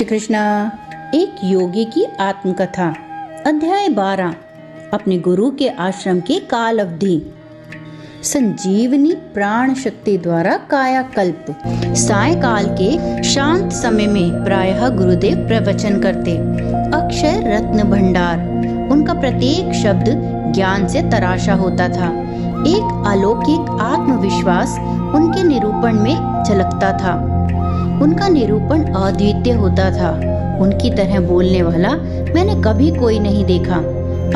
श्री कृष्णा। एक योगी की आत्मकथा, अध्याय 12। अपने गुरु के आश्रम की काल अवधि। संजीवनी प्राण शक्ति द्वारा कायाकल्प। सायकाल के शांत समय में प्रायः गुरुदेव प्रवचन करते। अक्षय रत्न भंडार, उनका प्रत्येक शब्द ज्ञान से तराशा होता था। एक अलौकिक आत्मविश्वास उनके निरूपण में झलकता था। उनका निरूपण अद्वितीय होता था। उनकी तरह बोलने वाला मैंने कभी कोई नहीं देखा।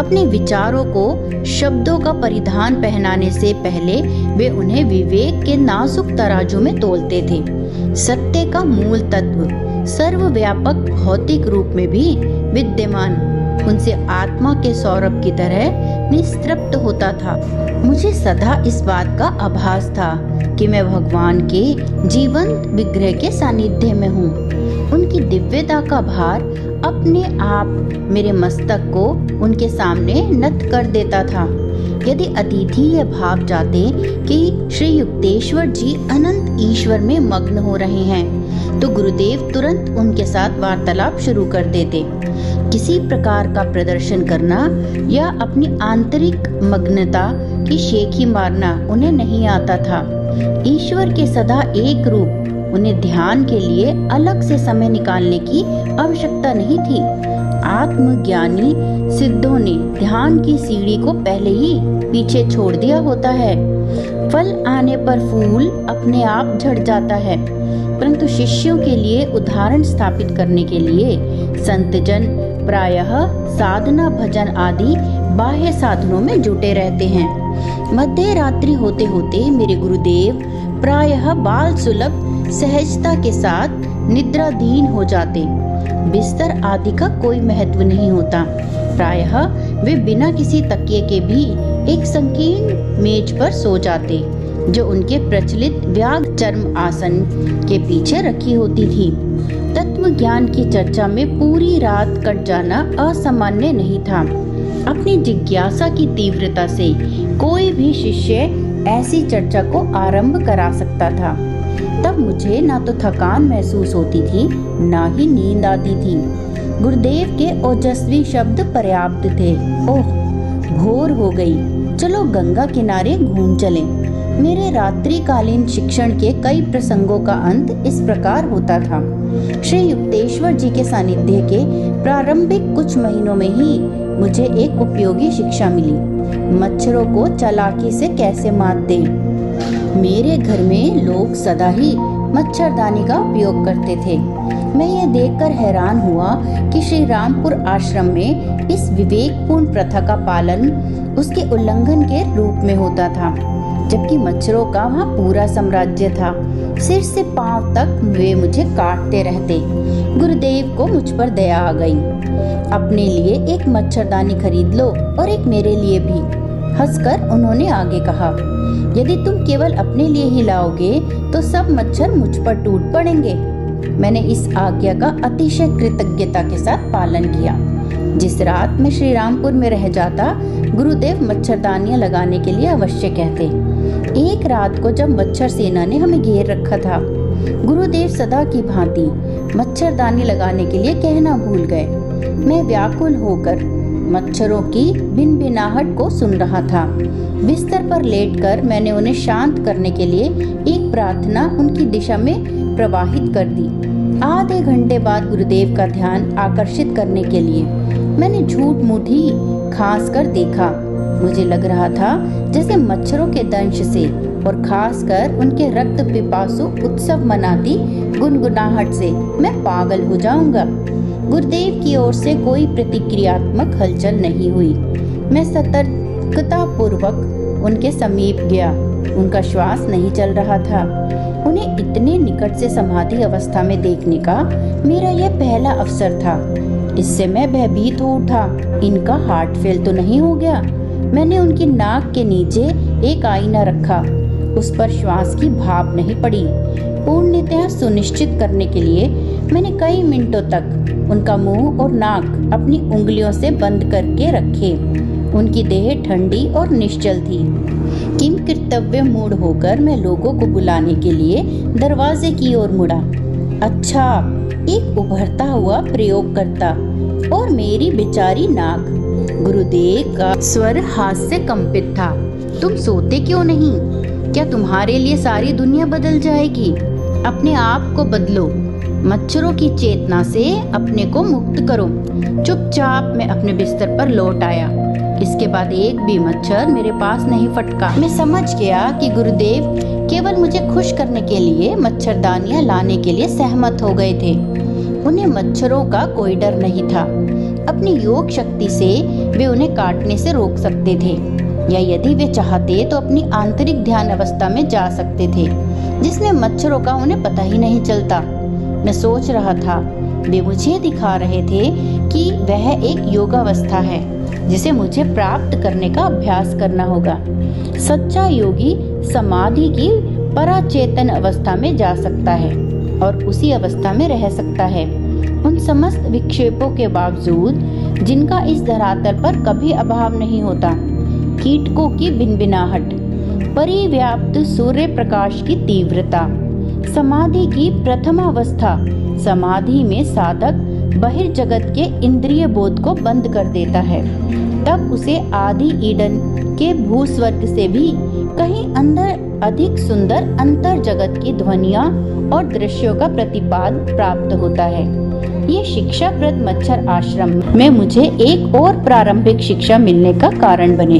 अपने विचारों को शब्दों का परिधान पहनाने से पहले वे उन्हें विवेक के नाजुक तराजू में तोलते थे। सत्य का मूल तत्व सर्वव्यापक भौतिक रूप में भी विद्यमान उनसे आत्मा के सौरभ की तरह निस्तृप्त होता था। मुझे सदा इस बात का आभास था कि मैं भगवान के जीवंत विग्रह के सानिध्य में हूँ। उनकी दिव्यता का भार अपने आप मेरे मस्तक को उनके सामने नत कर देता था। यदि अतिथि यह भाव जाते कि श्री युक्तेश्वर जी अनंत ईश्वर में मग्न हो रहे हैं, तो गुरुदेव तुरंत उनके साथ वार्तालाप शुरू कर देते। किसी प्रकार का प्रदर्शन करना या अपनी आंतरिक मग्नता की शेखी मारना उन्हें नहीं आता था। ईश्वर के सदा एक रूप उन्हें ध्यान के लिए अलग से समय निकालने की आवश्यकता नहीं थी। आत्मज्ञानी सिद्धों ने ध्यान की सीढ़ी को पहले ही पीछे छोड़ दिया होता है। फल आने पर फूल अपने आप झड़ जाता है, परंतु शिष्यों के लिए उदाहरण स्थापित करने के लिए संतजन प्रायः साधना भजन आदि बाह्य साधनों में जुटे रहते हैं। मध्य रात्रि होते होते मेरे गुरुदेव प्रायः बाल सुलभ सहजता के साथ निद्राधीन हो जाते। बिस्तर आदि का कोई महत्व नहीं होता। प्रायः वे बिना किसी तकिए के भी एक संकीर्ण मेज पर सो जाते, जो उनके प्रचलित व्याघ्र चर्म आसन के पीछे रखी होती थी। तत्व ज्ञान की चर्चा में पूरी रात कट जाना असामान्य नहीं था। अपनी जिज्ञासा की तीव्रता से कोई भी शिष्य ऐसी चर्चा को आरंभ करा सकता था। तब मुझे ना तो थकान महसूस होती थी, ना ही नींद आती थी। गुरुदेव के ओजस्वी शब्द पर्याप्त थे। ओह, भोर हो गई, चलो गंगा किनारे घूम चलें। मेरे रात्रिकालीन शिक्षण के कई प्रसंगों का अंत इस प्रकार होता था। श्री युक्तेश्वर जी के सानिध्य के प्रारंभिक कुछ महीनों में ही मुझे एक उपयोगी शिक्षा मिली। मच्छरों को चालाकी से कैसे मात दें। मेरे घर में लोग सदा ही मच्छरदानी का उपयोग करते थे। मैं ये देखकर हैरान हुआ कि श्री रामपुर आश्रम में इस विवेकपूर्ण प्रथा का पालन उसके उल्लंघन के रूप में होता था, जबकि मच्छरों का वहाँ पूरा साम्राज्य था। सिर से पांव तक वे मुझे काटते रहते। गुरुदेव को मुझ पर दया आ गई। अपने लिए एक मच्छरदानी खरीद लो और एक मेरे लिए भी। हंसकर उन्होंने आगे कहा, यदि तुम केवल अपने लिए ही लाओगे तो सब मच्छर मुझ पर टूट पड़ेंगे। मैंने इस आज्ञा का अतिशय कृतज्ञता के साथ पालन किया। जिस रात मैं श्री रामपुर में रह जाता, गुरुदेव मच्छरदानियां लगाने के लिए अवश्य कहते। एक रात को जब मच्छर सेना ने हमें घेर रखा था, गुरुदेव सदा की भांति मच्छरदानी लगाने के लिए कहना भूल गए। मैं व्याकुल होकर मच्छरों की भिनभिनाहट को सुन रहा था। बिस्तर पर लेटकर मैंने उन्हें शांत करने के लिए एक प्रार्थना उनकी दिशा में प्रवाहित कर दी। आधे घंटे बाद गुरुदेव का ध्यान आकर्षित करने के लिए मैंने झूठ मूठ ही खांस कर देखा। मुझे लग रहा था जैसे मच्छरों के दंश से और खासकर उनके रक्त पिपासु उत्सव मनाती गुनगुनाहट से मैं पागल हो जाऊंगा। गुरुदेव की ओर से कोई प्रतिक्रियात्मक हलचल नहीं हुई। मैं सतर्कता पूर्वक उनके समीप गया। उनका श्वास नहीं चल रहा था। उन्हें इतने निकट से समाधि अवस्था में देखने का मेरा यह पहला अवसर था। इससे मैं भयभीत हो उठा। इनका हार्ट फेल तो नहीं हो गया? मैंने उनकी नाक के नीचे एक आईना रखा। उस पर श्वास की भाप नहीं पड़ी। पूर्णतः सुनिश्चित करने के लिए मैंने कई मिनटों तक उनका मुंह और नाक अपनी उंगलियों से बंद करके रखे। उनकी देह ठंडी और निश्चल थी। किम कर्तव्य मूड होकर मैं लोगों को बुलाने के लिए दरवाजे की ओर मुड़ा। अच्छा, एक उभरता हुआ प्रयोगकर्ता और मेरी बेचारी नाक। गुरुदेव का स्वर हास्य कंपित था। तुम सोते क्यों नहीं? क्या तुम्हारे लिए सारी दुनिया बदल जाएगी? अपने आप को बदलो, मच्छरों की चेतना से अपने को मुक्त करो। चुपचाप मैं अपने बिस्तर पर लौट आया। इसके बाद एक भी मच्छर मेरे पास नहीं फटका। मैं समझ गया कि गुरुदेव केवल मुझे खुश करने के लिए मच्छरदानियां लाने के लिए सहमत हो गए थे। उन्हें मच्छरों का कोई डर नहीं था। अपनी योग शक्ति से वे उन्हें काटने से रोक सकते थे, या यदि वे चाहते तो अपनी आंतरिक ध्यान अवस्था में जा सकते थे, जिसमें मच्छरों का उन्हें पता ही नहीं चलता। मैं सोच रहा था, वे मुझे दिखा रहे थे कि वह एक योगावस्था है जिसे मुझे प्राप्त करने का अभ्यास करना होगा। सच्चा योगी समाधि की पराचेतन अवस्था में जा सकता है और उसी अवस्था में रह सकता है, उन समस्त विक्षेपों के बावजूद जिनका इस धरातल पर कभी अभाव नहीं होता। कीटकों की भिनभिनाहट, परिव्याप्त सूर्य प्रकाश की तीव्रता। समाधि की प्रथम अवस्था। समाधि में साधक बहिर्जगत के इंद्रिय बोध को बंद कर देता है। तब उसे आदि ईडन के भूस्वर्ग से भी कहीं अंदर अधिक सुंदर अंतर जगत की ध्वनियां और दृश्यों का प्रतिपाद प्राप्त होता है। ये शिक्षाप्रद मच्छर आश्रम में मुझे एक और प्रारंभिक शिक्षा मिलने का कारण बने।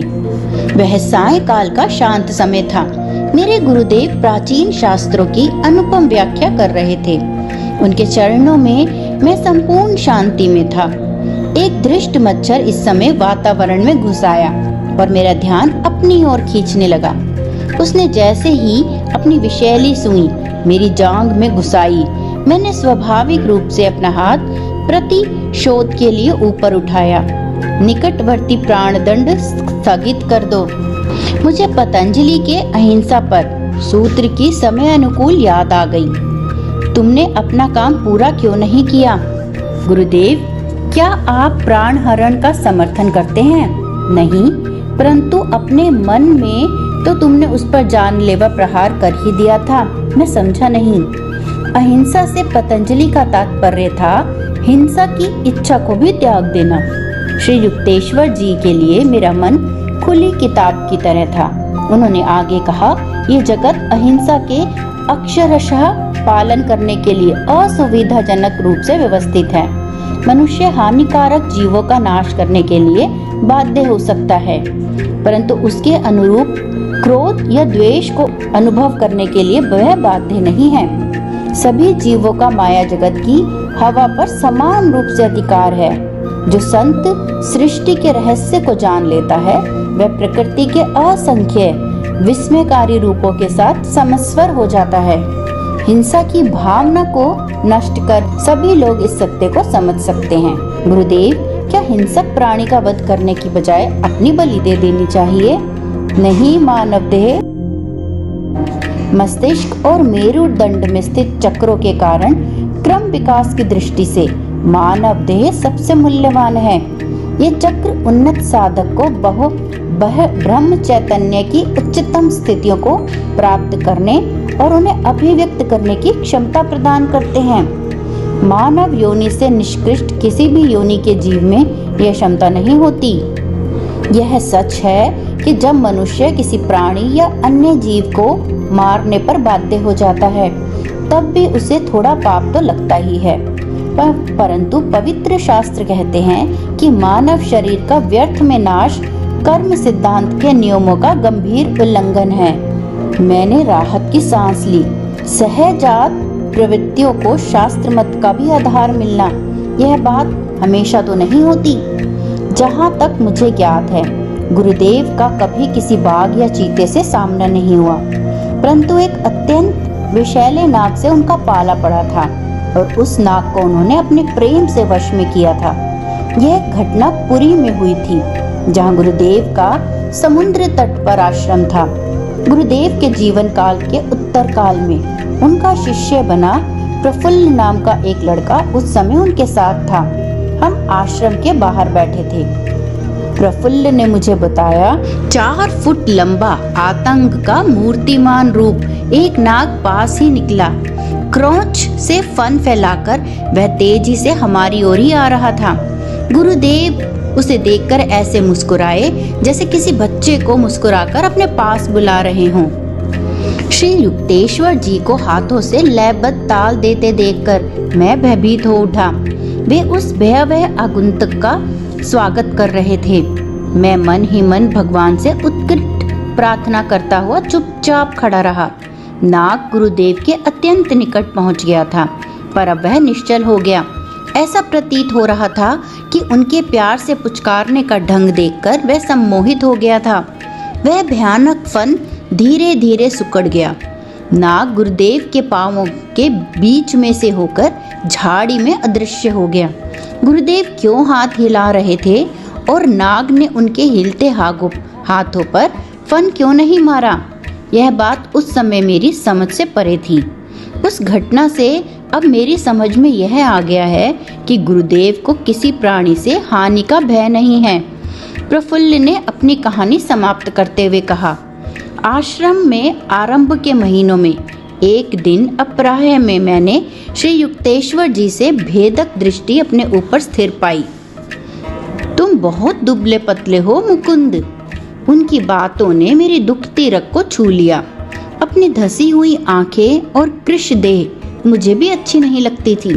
वह सायंकाल का शांत समय था। मेरे गुरुदेव प्राचीन शास्त्रों की अनुपम व्याख्या कर रहे थे। उनके चरणों में मैं संपूर्ण शांति में था। एक दृष्ट मच्छर इस समय वातावरण में घुस आया और मेरा ध्यान अपनी ओर खींचने लगा। उसने जैसे ही अपनी विषैली सुई मेरी जांघ में घुसाई, मैंने स्वाभाविक रूप से अपना हाथ प्रतिशोध के लिए ऊपर उठाया। निकटवर्ती प्राणदंड स्थगित कर दो। मुझे पतंजलि के अहिंसा पर सूत्र की समय अनुकूल याद आ गई। तुमने अपना काम पूरा क्यों नहीं किया? गुरुदेव, क्या आप प्राण हरण का समर्थन करते हैं? नहीं, परंतु अपने मन में तो तुमने उस पर जानलेवा प्रहार कर ही दिया था। मैं समझा नहीं। अहिंसा से पतंजलि का तात्पर्य था हिंसा की इच्छा को भी त्याग देना। श्री युक्तेश्वर जी के लिए मेरा मन खुली किताब की तरह था। उन्होंने आगे कहा, ये जगत अहिंसा के अक्षरशः पालन करने के लिए असुविधाजनक रूप से व्यवस्थित है। मनुष्य हानिकारक जीवों का नाश करने के लिए बाध्य हो सकता है, परंतु उसके अनुरूप क्रोध या द्वेष को अनुभव करने के लिए वह बाध्य नहीं है। सभी जीवों का माया जगत की हवा पर समान रूप से अधिकार है। जो संत सृष्टि के रहस्य को जान लेता है, वह प्रकृति के असंख्य विस्मयकारी रूपों के साथ समस्वर हो जाता है। हिंसा की भावना को नष्ट कर सभी लोग इस सत्य को समझ सकते हैं। गुरुदेव, क्या हिंसक प्राणी का वध करने की बजाय अपनी बलि दे देनी चाहिए? नहीं, मानव देह मस्तिष्क और मेरुदंड में स्थित चक्रों के कारण क्रम विकास की दृष्टि से मानव देह सबसे मूल्यवान है। ये चक्र उन्नत साधक को ब्रह्म चैतन्य की उच्चतम स्थितियों को प्राप्त करने और उन्हें अभिव्यक्त करने की क्षमता प्रदान करते हैं। मानव योनि से निष्कृष्ट किसी भी योनि के जीव में यह क्षमता नहीं होती। यह सच है कि जब मनुष्य किसी प्राणी या अन्य जीव को मारने पर बाध्य हो जाता है, तब भी उसे थोड़ा पाप तो लगता ही है, परंतु पवित्र शास्त्र कहते हैं कि मानव शरीर का व्यर्थ में नाश कर्म सिद्धांत के नियमों का गंभीर उल्लंघन है। मैंने राहत की सांस ली। सहजात प्रवृत्तियों को शास्त्र मत का भी आधार मिलना, यह बात हमेशा तो नहीं होती। जहाँ तक मुझे ज्ञात है, गुरुदेव का कभी किसी बाघ या चीते से सामना नहीं हुआ, परंतु एक अत्यंत विषैले नाग से उनका पाला पड़ा था और उस नाग को उन्होंने अपने प्रेम से वश में किया था। यह घटना पुरी में हुई थी, जहाँ गुरुदेव का समुद्र तट पर आश्रम था। गुरुदेव के जीवन काल के उत्तर काल में उनका शिष्य बना प्रफुल्ल नाम का एक लड़का उस समय उनके साथ था। हम आश्रम के बाहर बैठे थे। प्रफुल्ल ने मुझे बताया, 4 फुट लंबा आतंक का मूर्तिमान रूप एक नाग पास ही निकला। क्रोंच से फन फैलाकर वह तेजी से हमारी ओर ही आ रहा था। गुरुदेव उसे देखकर ऐसे मुस्कुराए जैसे किसी बच्चे को मुस्कुराकर अपने पास बुला रहे हों। श्री युक्तेश्वर जी को हाथों से लयबद्ध ताल देते देखकर मैं भयभीत हो उठा। वे उस भयावह आगंतुक का स्वागत कर रहे थे। मैं मन ही मन भगवान से उत्कट प्रार्थना करता हुआ चुपचाप खड़ा रहा। नाग गुरुदेव के अत्यंत निकट पहुंच गया था, पर अब वह निश्चल हो गया। ऐसा प्रतीत हो रहा था कि उनके प्यार से पुचकारने का ढंग देखकर वह सम्मोहित हो गया था। वह भयानक फन धीरे धीरे सिकुड़ गया। नाग गुरुदेव के पांवों के बीच में से होकर झाड़ी में अदृश्य हो गया। गुरुदेव क्यों हाथ हिला रहे थे और नाग ने उनके हिलते हाथों पर फन क्यों नहीं मारा, यह बात उस समय मेरी समझ से परे थी। उस घटना से अब मेरी समझ में यह आ गया है कि गुरुदेव को किसी प्राणी से हानि का भय नहीं है। प्रफुल्ल ने अपनी कहानी समाप्त करते हुए कहा, आश्रम में आरंभ के महीनों में एक दिन अपराह्न में मैंने श्री युक्तेश्वर जी से भेदक दृष्टि अपने ऊपर स्थिर पाई। तुम बहुत दुबले पतले हो मुकुंद। उनकी बातों ने मेरी दुखती रग को छू लिया। अपनी धसी हुई आंखें और कृश देह मुझे भी अच्छी नहीं लगती थी।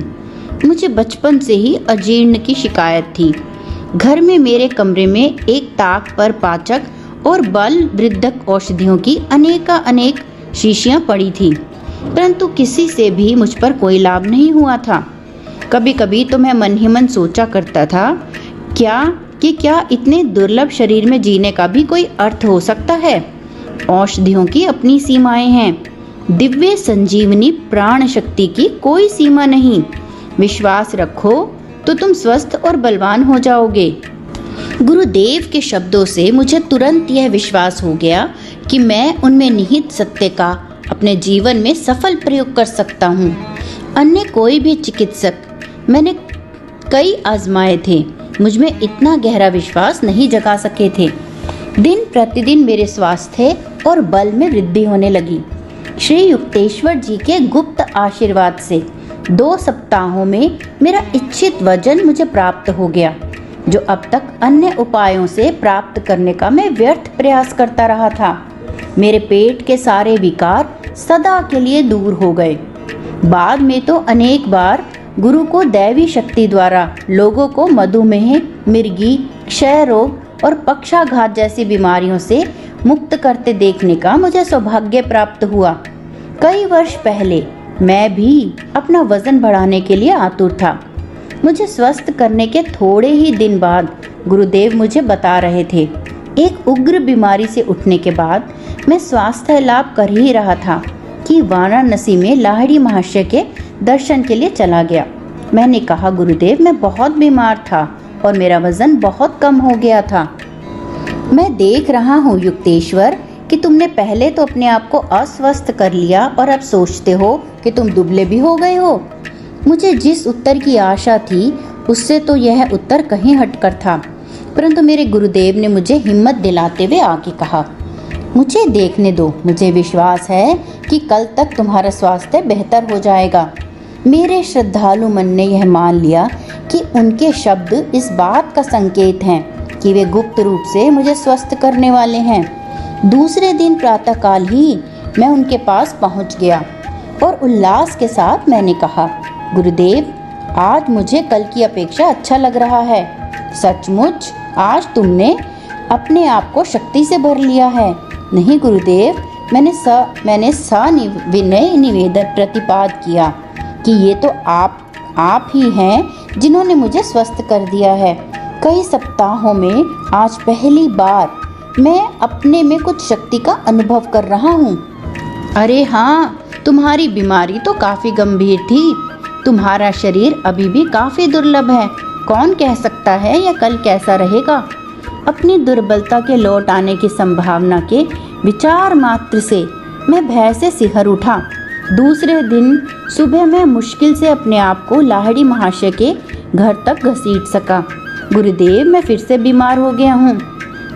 मुझे बचपन से ही अजीर्ण की शिकायत थी। घर में मेरे कमरे में एक ताक पर पाचक और बल वृद्धक औषधियों की अनेक शीशियां पड़ी थी, परंतु किसी से भी मुझ पर कोई लाभ नहीं हुआ था। कभी कभी तो मैं मन ही मन सोचा करता था क्या इतने दुर्लभ शरीर में जीने का भी कोई अर्थ हो सकता है। औषधियों की अपनी सीमाएं हैं। दिव्य संजीवनी प्राण शक्ति की कोई सीमा नहीं। विश्वास रखो तो तुम स्वस्थ और बलवान हो जाओगे। गुरुदेव के शब्दों से मुझे तुरंत यह विश्वास हो गया कि मैं उनमें निहित सत्य का अपने जीवन में सफल प्रयोग कर सकता हूँ। अन्य कोई भी चिकित्सक मैंने कई आजमाए थे, मुझमें इतना गहरा विश्वास नहीं जगा सके थे। दिन प्रतिदिन मेरे स्वास्थ्य और बल में वृद्धि होने लगी। श्री युक्तेश्वर जी के गुप्त आशीर्वाद से 2 सप्ताहों में मेरा इच्छित वजन मुझे प्राप्त हो गया, जो अब तक अन्य उपायों से प्राप्त करने का मैं व्यर्थ प्रयास करता रहा था। मेरे पेट के सारे विकार सदा के लिए दूर हो गए। बाद में तो अनेक बार गुरु को दैवी शक्ति द्वारा लोगों को मधुमेह, मिर्गी, क्षय रोग और पक्षाघात जैसी बीमारियों से मुक्त करते देखने का मुझे सौभाग्य प्राप्त हुआ। कई वर्ष पहले मैं भी अपना वजन बढ़ाने के लिए आतुर था। मुझे स्वस्थ करने के थोड़े ही दिन बाद गुरुदेव मुझे बता रहे थे, एक उग्र बीमारी से उठने के बाद मैं स्वास्थ्य लाभ कर ही रहा था कि वाराणसी में लाहिड़ी महाशय के दर्शन के लिए चला गया। मैंने कहा, गुरुदेव मैं बहुत बीमार था और मेरा वजन बहुत कम हो गया था। मैं देख रहा हूँ युक्तेश्वर कि तुमने पहले तो अपने आप को अस्वस्थ कर लिया और अब सोचते हो कि तुम दुबले भी हो गए हो। मुझे जिस उत्तर की आशा थी उससे तो यह उत्तर कहीं हटकर था, परंतु मेरे गुरुदेव ने मुझे हिम्मत दिलाते हुए आगे कहा, मुझे देखने दो, मुझे विश्वास है कि कल तक तुम्हारा स्वास्थ्य बेहतर हो जाएगा। मेरे श्रद्धालु मन ने यह मान लिया कि उनके शब्द इस बात का संकेत हैं कि वे गुप्त रूप से मुझे स्वस्थ करने वाले हैं। दूसरे दिन प्रातःकाल ही मैं उनके पास पहुंच गया और उल्लास के साथ मैंने कहा, गुरुदेव आज मुझे कल की अपेक्षा अच्छा लग रहा है। सचमुच आज तुमने अपने आप को शक्ति से भर लिया है। नहीं गुरुदेव, मैंने सविनय निवेदन प्रतिपाद किया कि ये तो आप ही हैं जिन्होंने मुझे स्वस्थ कर दिया है। कई सप्ताहों में आज पहली बार मैं अपने में कुछ शक्ति का अनुभव कर रहा हूँ। अरे हाँ, तुम्हारी बीमारी तो काफी गंभीर थी। तुम्हारा शरीर अभी भी काफी दुर्लभ है। कौन कह सकता है यह कल कैसा रहेगा। अपनी दुर्बलता के लौट आने की संभावना के विचार मात्र से मैं भय से सिहर उठा। दूसरे दिन सुबह मैं मुश्किल से अपने आप को लाहिड़ी महाशय के घर तक घसीट सका। गुरुदेव, मैं फिर से बीमार हो गया हूँ।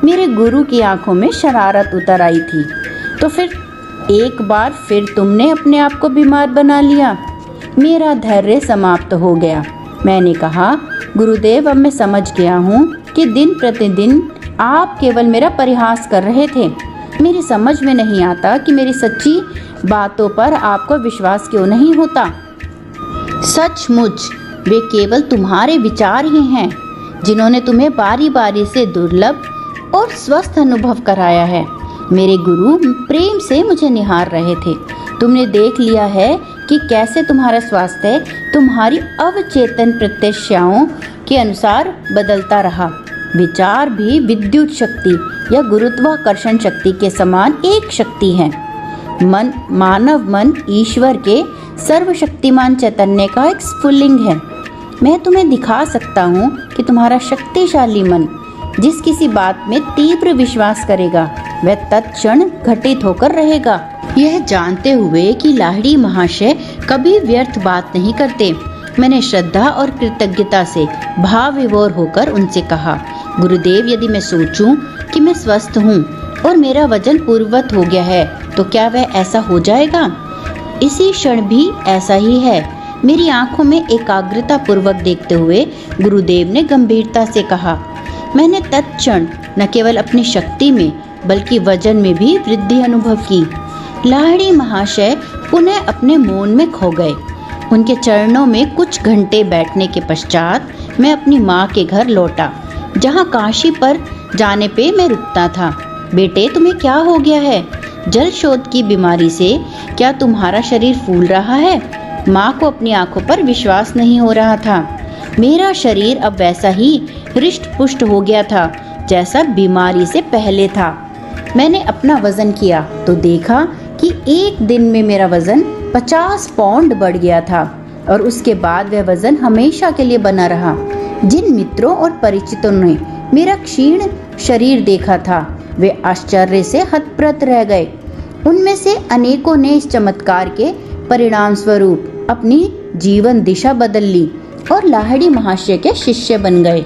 मेरे गुरु की आंखों में शरारत उतर आई थी। तो फिर एक बार फिर तुमने अपने आप को बीमार बना लिया। मेरा धैर्य समाप्त हो गया। मैंने कहा, गुरुदेव, अब मैं समझ गया हूँ कि दिन प्रतिदिन आप केवल मेरा परिहास कर रहे थे। मेरी समझ में नहीं आता कि मेरी सच्ची बातों पर आपको विश्वास क्यों नहीं होता। सचमुच वे केवल तुम्हारे विचार ही हैं जिन्होंने तुम्हें बारी बारी से दुर्लभ और स्वस्थ अनुभव कराया है। मेरे गुरु प्रेम से मुझे निहार रहे थे। तुमने देख लिया है कि कैसे तुम्हारा स्वास्थ्य तुम्हारी अवचेतन प्रत्याशाओं के अनुसार बदलता रहा। विचार भी विद्युत शक्ति या गुरुत्वाकर्षण शक्ति के समान एक शक्ति है। मानव मन ईश्वर के सर्वशक्तिमान चैतन्य का एक स्फुल्लिंग है। मैं तुम्हें दिखा सकता हूँ कि तुम्हारा शक्तिशाली मन जिस किसी बात में तीव्र विश्वास करेगा वह तत्क्षण घटित होकर रहेगा। यह जानते हुए कि लाहिड़ी महाशय कभी व्यर्थ बात नहीं करते, मैंने श्रद्धा और कृतज्ञता से भाव विभोर होकर उनसे कहा, गुरुदेव, यदि मैं सोचूं कि मैं स्वस्थ हूँ और मेरा वजन पूर्ववत हो गया है तो क्या वह ऐसा हो जाएगा? इसी क्षण भी ऐसा ही है। मेरी आंखों में एकाग्रता पूर्वक देखते हुए गुरुदेव ने गंभीरता से कहा, मैंने तत्क्षण न केवल अपनी शक्ति में बल्कि वजन में भी वृद्धि अनुभव की। लाहिड़ी महाशय पुनः अपने मौन में खो गए। उनके चरणों में कुछ घंटे बैठने के पश्चात मैं अपनी माँ के घर लौटा, जहाँ काशी पर जाने पे मैं रुकता था। बेटे, तुम्हें क्या हो गया है? जल शोध की बीमारी से क्या तुम्हारा शरीर फूल रहा है? माँ को अपनी आंखों पर विश्वास नहीं हो रहा था। मेरा शरीर अब वैसा ही हृष्ट पुष्ट हो गया था जैसा बीमारी से पहले था। मैंने अपना वजन किया तो देखा कि एक दिन में मेरा वजन 50 पाउंड बढ़ गया था और उसके बाद वह वजन हमेशा के लिए बना रहा। जिन मित्रों और परिचितों ने मेरा क्षीण शरीर देखा था वे आश्चर्य से हतप्रत रह गए। उनमें से अनेकों ने इस चमत्कार के परिणाम स्वरूप अपनी जीवन दिशा बदल ली और लाहिड़ी महाशय के शिष्य बन गए।